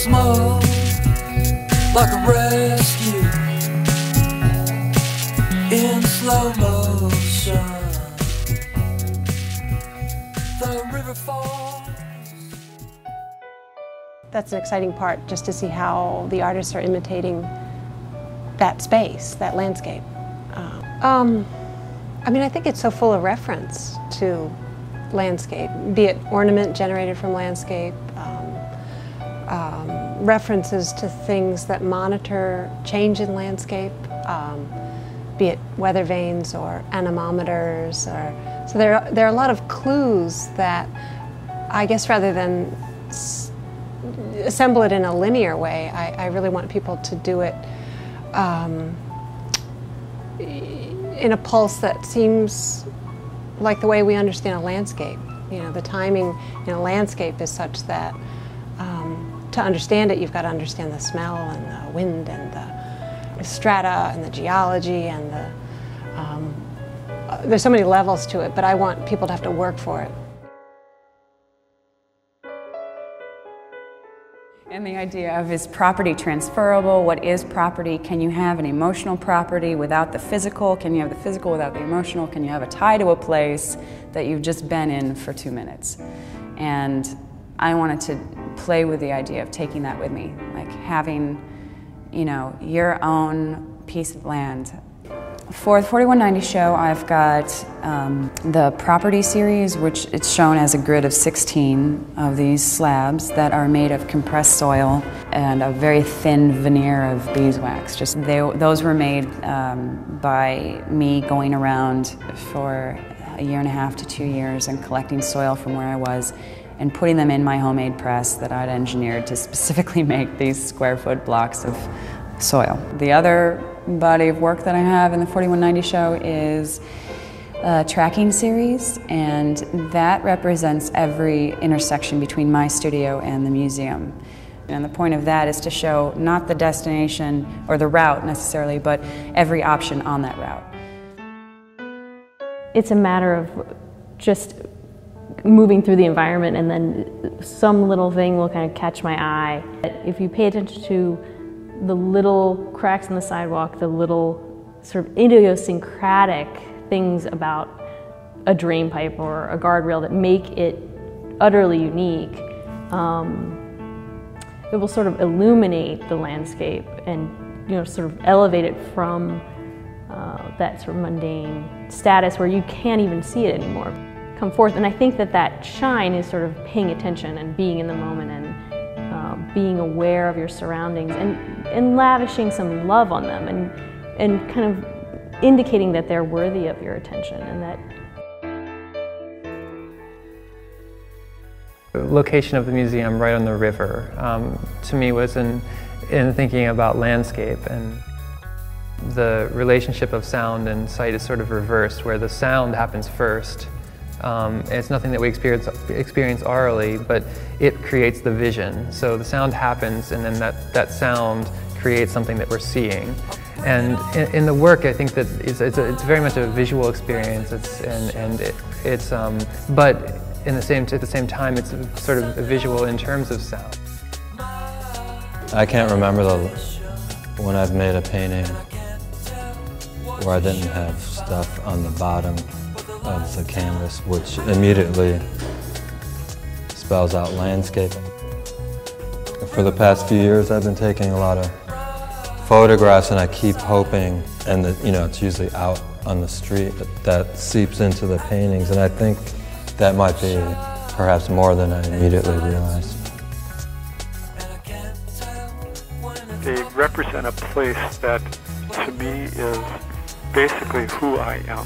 smoke like a rescue in slow motion. The river falls. That's an exciting part, just to see how the artists are imitating that space, that landscape. I mean, I think it's so full of reference to landscape, be it ornament generated from landscape, references to things that monitor change in landscape, be it weather vanes or anemometers. So there are a lot of clues that, I guess, rather than assemble it in a linear way, I really want people to do it in a pulse that seems like the way we understand a landscape. You know, the timing in a landscape is such that to understand it, you've got to understand the smell and the wind and the strata and the geology and the, there's so many levels to it, but I want people to have to work for it. And the idea of, is property transferable? What is property? Can you have an emotional property without the physical? Can you have the physical without the emotional? Can you have a tie to a place that you've just been in for 2 minutes? And I wanted to play with the idea of taking that with me, like having, you know, your own piece of land. For the 4190 show, I've got the property series, which it's shown as a grid of 16 of these slabs that are made of compressed soil and a very thin veneer of beeswax. Those were made by me going around for 1.5 to 2 years and collecting soil from where I was and putting them in my homemade press that I'd engineered to specifically make these square-foot blocks of soil. The other body of work that I have in the 4190 show is a tracking series, and that represents every intersection between my studio and the museum. And the point of that is to show not the destination or the route necessarily, but every option on that route. It's a matter of just moving through the environment, and then some little thing will kind of catch my eye. If you pay attention to the little cracks in the sidewalk, the little sort of idiosyncratic things about a drain pipe or a guardrail that make it utterly unique, it will sort of illuminate the landscape and, you know, sort of elevate it from that sort of mundane status where you can't even see it anymore come forth. And I think that that shine is sort of paying attention and being in the moment and being aware of your surroundings and lavishing some love on them and kind of indicating that they're worthy of your attention. And that the location of the museum right on the river to me was in thinking about landscape, and the relationship of sound and sight is sort of reversed, where the sound happens first. It's nothing that we experience orally, but it creates the vision. So the sound happens, and then that sound creates something that we're seeing. And in the work, I think that it's very much a visual experience. But at the same time, it's sort of a visual in terms of sound. I can't remember when I've made a painting where I didn't have stuff on the bottom of the canvas, which immediately spells out landscape. For the past few years, I've been taking a lot of photographs, and I keep hoping, and it's usually out on the street, that seeps into the paintings, and I think that might be perhaps more than I immediately realized. They represent a place that, to me, is basically who I am.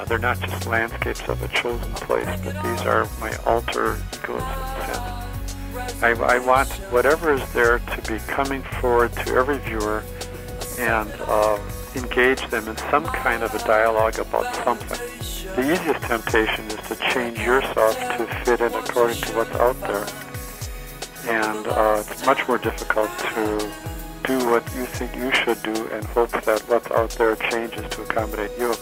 They're not just landscapes of a chosen place, but these are my alter egos in a sense. I want whatever is there to be coming forward to every viewer and engage them in some kind of a dialogue about something. The easiest temptation is to change yourself to fit in according to what's out there. And it's much more difficult to do what you think you should do and hope that what's out there changes to accommodate you.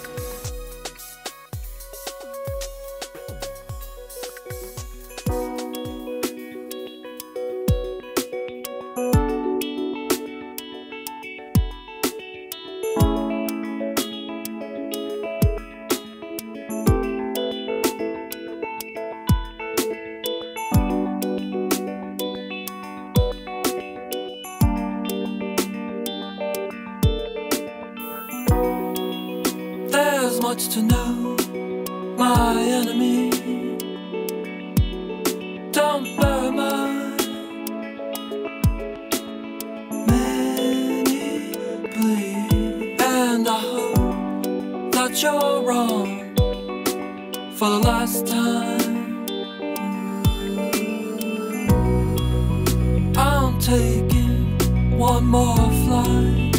much to know, my enemy. Don't bury my many bleed. And I hope that you're wrong for the last time. I'm taking one more flight.